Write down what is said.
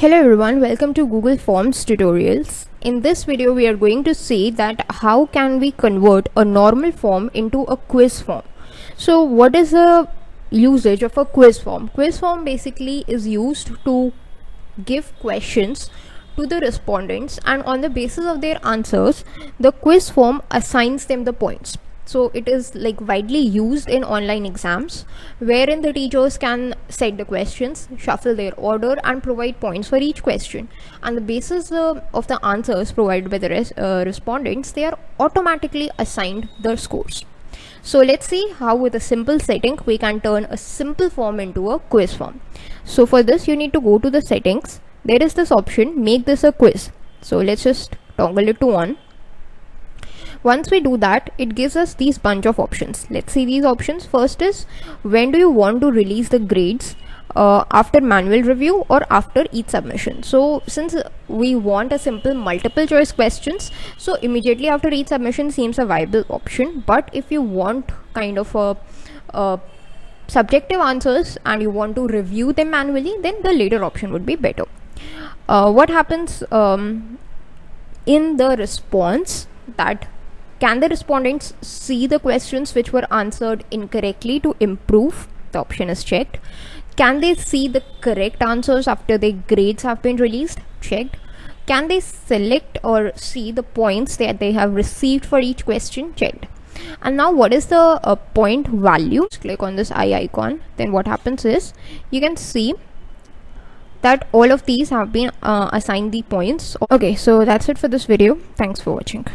Hello everyone, welcome to Google Forms tutorials. In this video we are going to see that how can we convert a normal form into a quiz form. So what is the usage of a quiz form? Quiz form basically is used to give questions to the respondents, and on the basis of their answers the quiz form assigns them the points. So it is like widely used in online exams, wherein the teachers can set the questions, shuffle their order and provide points for each question. On the basis of the answers provided by the respondents, they are automatically assigned the scores. So let's see how with a simple setting we can turn a simple form into a quiz form. So for this you need to go to the settings. There is this option, make this a quiz. So let's just toggle it to on. Once we do that, it gives us these bunch of options. Let's see these options. First is, when do you want to release the grades? After manual review or after each submission? So since we want a simple multiple choice questions, so immediately after each submission seems a viable option. But if you want kind of a subjective answers and you want to review them manually, then the later option would be better. What happens in the response, that can the respondents see the questions which were answered incorrectly to improve? The option is checked. Can they see the correct answers after their grades have been released? Checked. Can they select or see the points that they have received for each question? Checked. And now what is the point value? Just click on this eye icon. Then what happens is, you can see that all of these have been assigned the points. Okay, so that's it for this video. Thanks for watching.